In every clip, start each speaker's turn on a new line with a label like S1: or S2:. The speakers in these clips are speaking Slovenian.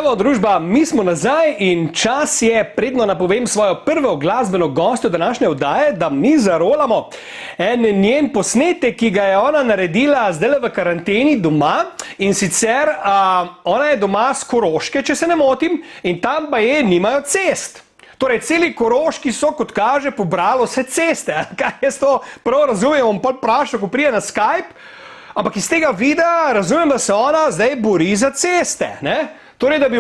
S1: Evo, družba, mi smo nazaj in čas je, predno napovem svojo prvo glasbeno gostjo današnje oddaje, da mi zarolamo en njen posnetek, ki ga je ona naredila zdaj v karanteni doma. In sicer ona je doma z Koroške, če se ne motim, in tam pa nimajo cest. Torej, celi Koroški so, kot kaže, pobralo vse ceste. Kaj jaz to prav razumem, bom pa vprašal, ko prije na Skype, ampak iz tega videa razumem, da se ona zdaj bori za ceste, ne? Torej, da bi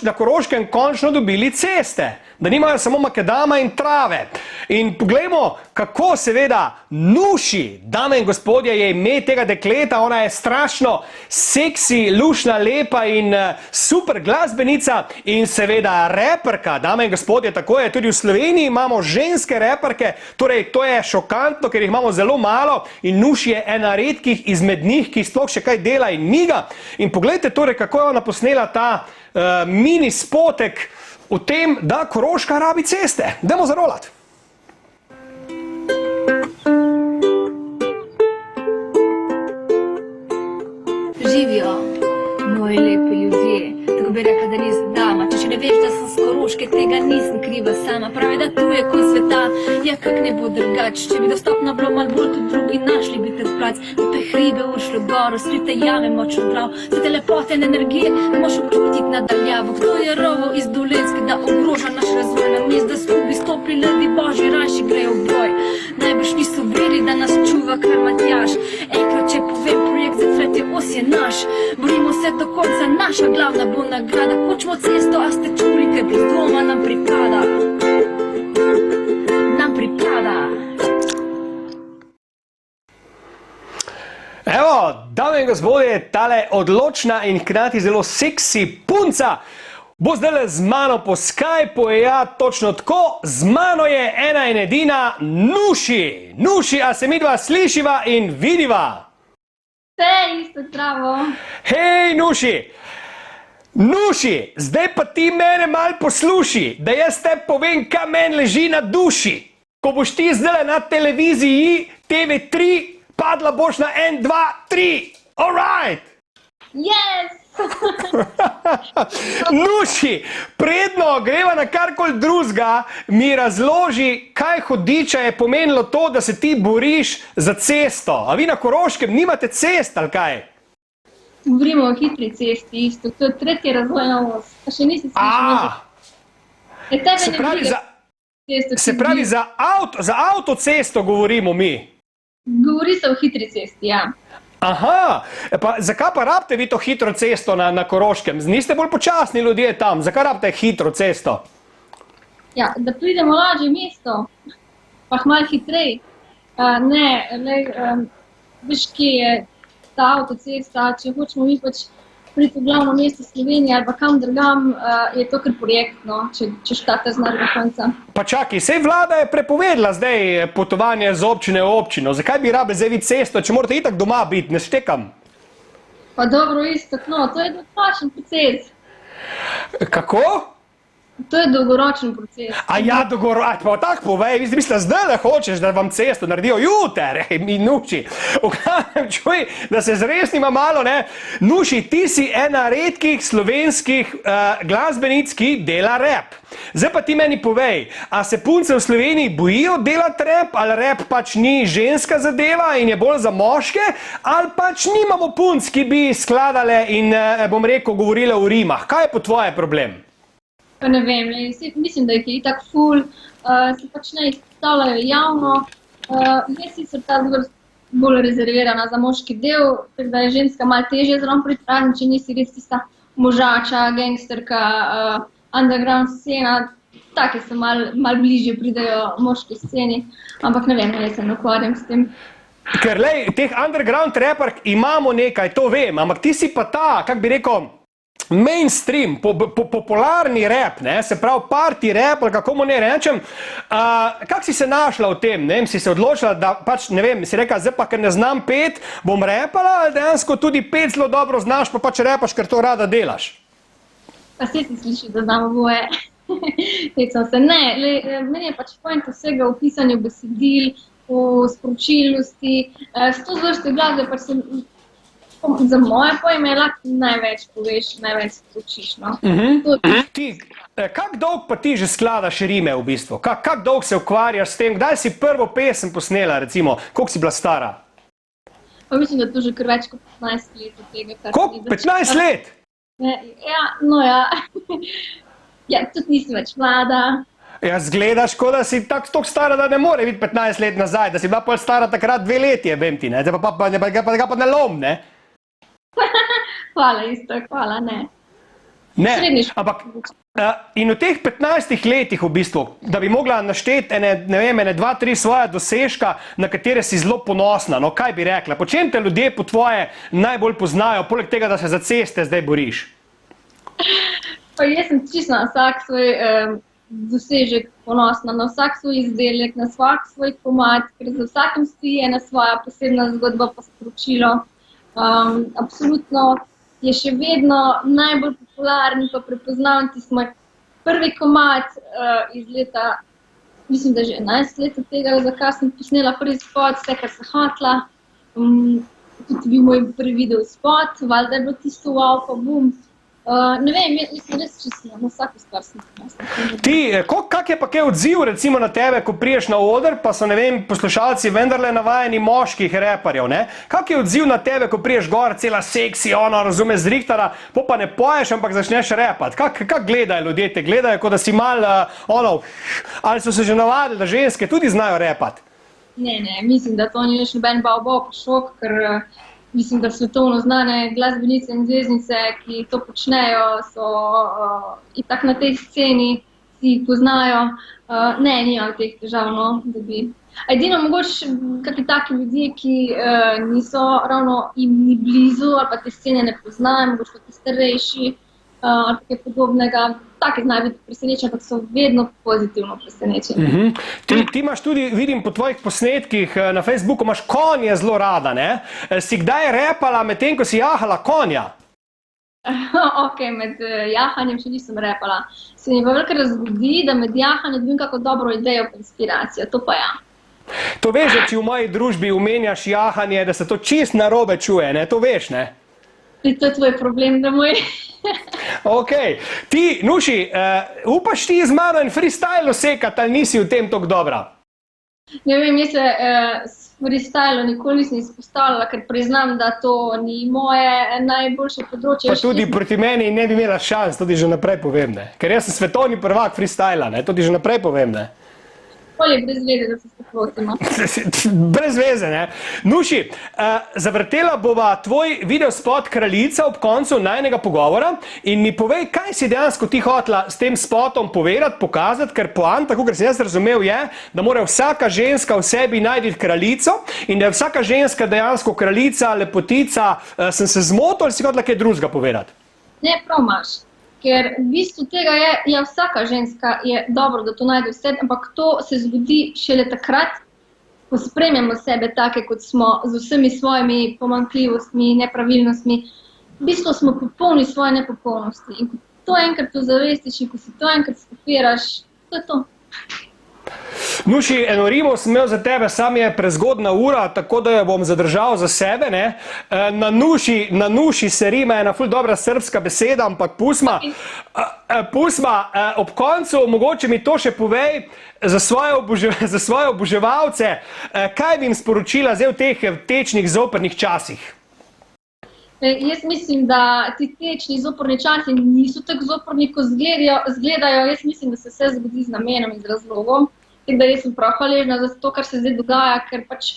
S1: na Koroškem končno dobili ceste, da nimajo samo makadama in trave. In poglejmo, kako seveda Nuši, dame in gospodje, je ime tega dekleta, ona je strašno seksi, lušna, lepa in super glasbenica in seveda reperka, dame in gospodje, tako je tudi v Sloveniji, imamo ženske reperke, torej to je šokantno, ker jih imamo zelo malo in Nuši je ena redkih izmed njih, ki sploh še kaj dela in miga. In poglejte torej, kako je ona posnela ta mini spotek o tem, da Koroška rabi ceste. Dajmo zarolati.
S2: Živijo moji lepi ljudje, tako bi rekla, da nisem dama. Če ne veš, da sem s Koroške, tega nisem kriva sama. Pravi, da tu je konc sveta, ja kak ne bo drugač. Če bi dostopno bilo malo bolj, tudi drugi našli bi te plac. Lepe hribe ušlo goro, skrite jame močno prav. Za te lepote in energije ne moš občutiti nadaljavo. Kdo je rovo iz Dolenjske, da ogroža naš razvoj? Na mesto, da skupi stopli ljudi božji, rajši grejo v boj. Najbrž niso vedeli, da nas čuva kar Matjaž. Enkrat, če povem, projekt za tretje os je naš. Borimo se do konca, naša glavna bo nagrada. Hočemo cesto, a ste čuli, kaj brez dvoma nam pripada. Nam pripada.
S1: Evo, dame in gospodje, tale odločna in hkrati zelo seksi punca bo zdaj z mano po Skypeu, ja, točno tako, z mano je ena in edina Nuši. Nuši, a se midva slišiva in vidiva?
S2: Vse isto, zdravo.
S1: Hej, Nuši! Nuši, zdaj pa ti mene malo posluši, da jaz te povem, kaj meni leži na duši. Ko boš ti zdaj na televiziji TV3, padla boš na 1, 2, 3. All right!
S2: Yes!
S1: Nuši, predno greva na karkoli drugega, mi razloži, kaj hudiča je pomenilo to, da se ti boriš za cesto. A vi na Koroškem nimate cest, ali kaj?
S2: Govorimo o hitri cesti isto, to je tretji razvojna os. A še nisi slišal?
S1: Se pravi, za avtocesto govorimo mi.
S2: Govori se o hitri cesti, ja.
S1: Aha, pa zakaj pa rabite vi to hitro cesto na Koroškem? Niste bolj počasni ljudje tam, zakaj rabite hitro cesto?
S2: Ja, da pridemo lažje v mesto, pa malo hitrej. Veš, kje je ta avtocesta, če hočemo mi pač priti v glavno mesto Slovenije ali pa kam drugam, je to kar projektno, če štarte znaš do konca.
S1: Pa čakaj, sej vlada je prepovedala zdaj potovanje z občine v občino. Zakaj bi rabili zdaj videti cesto, če morate itak doma biti, ne štekam?
S2: Pa dobro, isto, no, to je dolgoročen proces.
S1: Kako?
S2: To je dolgoročen proces.
S1: A ja, dolgoročen, pa tako povej, vi mislim, da zdaj le hočeš, da vam cesto naredijo juter, mi Nuši. Čuj, da se zresnima malo, ne? Nuši, ti si ena redkih slovenskih glasbenic, ki dela rap. Zdaj pa ti meni povej, a se punce v Sloveniji bojijo delati rap, ali rap pač ni ženska zadeva in je bolj za moške, ali pač nimamo punc, ki bi skladale in, bom rekel, govorile v rimah. Kaj je po tvoje problem?
S2: Pa ne vem, mislim, da jih je itak ful, se pač ne izpostavljajo javno. Jaz sicer ta bolj rezervirana za moški del, tako da je ženska malo težje zelo pripravljena, če nisi res tista možača, gangsterka, underground scena, take se malo bližje pridejo moški sceni, ampak ne vem, jaz se ne ukvarjam s tem.
S1: Ker lej, teh underground reperk imamo nekaj, to vem, ampak ti si pa ta, kak bi rekel, mainstream, popularni rap, ne, se pravi party rap, ali kako mu ne rečem. Kak si se našla v tem, ne vem, si se odločila, da pač, ne vem, si rekla, zdaj pa, ker ne znam pet, bom repala, ali dejansko tudi pet zelo dobro znaš, pa pač repaš, ker to rada delaš?
S2: Pa si sliši, da znam oboje. Tecam se, ne, meni je pač point vsega v pisanju besedil, v sporočilnosti, s to zvrste glasbe pač se
S3: Za moje pojme lahko največ poveš, največ sporočiš. No?
S1: Ti, kako dolgo pa ti že skladaš rime v bistvu? Kako dolgo se ukvarjaš s tem? Kdaj si prvo pesem posnela, recimo? Koliko si bila stara?
S3: Pa mislim, da to že kar več kot 15 let od tega, kar
S1: Koliko? 15 let?
S3: Ja. Ja, tudi nisem več mlada.
S1: Ja, zgledaš, kot da si tako stara, da ne more biti 15 let nazaj, da si bila pol stara takrat 2 leti, vem ti, ne? Zdaj pa ne lom, ne?
S3: Hvala isto, hvala, ne.
S1: Ne,
S3: Srednji
S1: ampak in v teh 15 letih v bistvu, da bi mogla našteti ene 2, 3 svoja dosežka, na katere si zelo ponosna, no kaj bi rekla? Po čem te ljudje po tvoje najbolj poznajo, poleg tega, da se za ceste zdaj boriš?
S3: Pa jaz sem čisto na vsak svoj dosežek ponosna, na vsak svoj izdelek, na vsak svoj komad, ker za vsakem stoji ena svoja posebna zgodba pa sporočilo. Absolutno je še vedno najbolj popularen pa prepoznaven tisti moj prvi komad iz leta, mislim, da že 11 let od tega, za kar sem posnela prvi spot, Vse, kar se hotla. Tudi bil moj prvi video spot, valjda je bilo tisto wow, pa bum. Ne vem, jaz sem res čisto na vsako stvar sem ponosna.
S1: Ti, kak je pa kaj odziv recimo na tebe, ko priješ na oder, pa so, ne vem, poslušalci vendarle navajeni moških reperjev, ne? Kak je odziv na tebe, ko priješ gor, cela seksi, razume, zrihtara, pa ne poješ, ampak začneš repat? Kak gledajo ljudje te? Gledajo, kot da si mal, ali so se že navadili, da ženske tudi znajo repat?
S3: Ne, mislim, da to ni več noben pa šok, ker mislim, da svetovno znane glasbenice in zvezdnice, ki to počnejo, so itak na tej sceni, si jih poznajo. Ne, nimam teh težav, no, da bi. Edino mogoče kakšni taki ljudje, ki niso ravno jim ni blizu, ali pa te scene ne poznajo, mogoče taki starejši, ali kaj podobnega. Taki znajo biti presenečeni, ampak so vedno pozitivno presenečeni.
S1: Ti imaš tudi, vidim po tvojih posnetkih na Facebooku, imaš konje zelo rada, ne? Si kdaj repala med tem, ko si jahala konja?
S3: Ok, med jahanjem še nisem repala. Se mi pa velikokrat zgodi, da med jahanjem dobim kako dobro idejo pa inspiracijo, to pa ja.
S1: To veš, da če v moji družbi omenjaš jahanje, da se to čist narobe čuje, ne? To veš, ne?
S3: To je tvoj problem, da moj.
S1: Ok. Ti, Nuši, upaš ti z mano in freestyle osekati, ali nisi v tem toliko dobra?
S3: Ne vem, jaz se s freestylom nikoli nisem izpostavljala, ker priznam, da to ni moje najboljše področje.
S1: Pa tudi proti meni ne bi imela šans, to ti že naprej povem, ne? Ker jaz sem svetovni prvak freestyla, ne? To ti že naprej povem, ne?
S3: Bolje brez veze, da se spoprosimo.
S1: Brez veze, ne? Nuši, zavrtela bova tvoj videospot Kraljica ob koncu najnega pogovora in mi povej, kaj si dejansko ti hotela s tem spotom povedati, pokazati, ker poanta, kakor sem jaz razumel, je, da mora vsaka ženska v sebi najti kraljico in da je vsaka ženska dejansko kraljica, lepotica. Sem se zmotil ali si hotela kaj drugega povedati?
S3: Ne, prav imaš. Ker v bistvu tega je vsaka ženska, je dobro, da to najde v sebi, ampak to se zgodi šele takrat, ko sprejmemo sebe take, kot smo, z vsemi svojimi pomanjkljivostmi, nepravilnostmi. V bistvu smo popolni svoje nepopolnosti in ko to enkrat ozavestiš in ko si to enkrat skopiraš, to je to.
S1: Nuši, eno rimo sem imel za tebe, sam je prezgodna ura, tako da jo bom zadržal za sebe, ne? Na nuši se rima ena ful dobra srbska beseda, ampak pusma, ob koncu mogoče mi to še povej za svoje oboževalce, kaj bi jim sporočila zdaj v teh tečnih zoprnih časih?
S3: Jaz mislim, da ti tečni zoprni časi niso tako zoprni, kot izgledajo. Jaz mislim, da se vse zgodi z namenom in z razlogom. In da jaz sem prav hvaležna za to, kar se zdaj dogaja, ker pač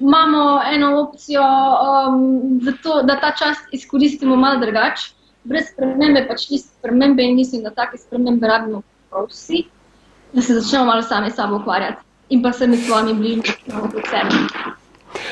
S3: imamo eno opcijo za to, da ta čas izkoristimo malo drugače. Brez spremembe pač ni spremembe in mislim, da take spremembe rabimo prav vsi, da se začnemo malo sami sabo ukvarjati in pa sami svojimi bližnjimi okrog sebe.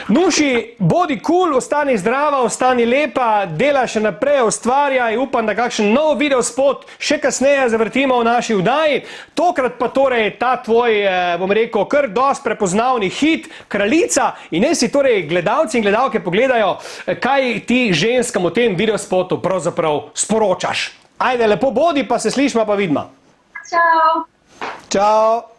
S1: Nuši, bodi cool, ostani zdrava, ostani lepa, delaj še naprej, ustvarjaj, upam, da kakšen nov videospot še kasneje zavrtimo v naši vdaji. Tokrat pa torej ta tvoj, bom rekel, kar dost prepoznavni hit, Kraljica, in naj si torej gledalci in gledalke pogledajo, kaj ti ženskam v tem videospotu pravzaprav sporočaš. Ajde, lepo bodi, pa se slišma pa vidma.
S3: Čau!
S1: Čau!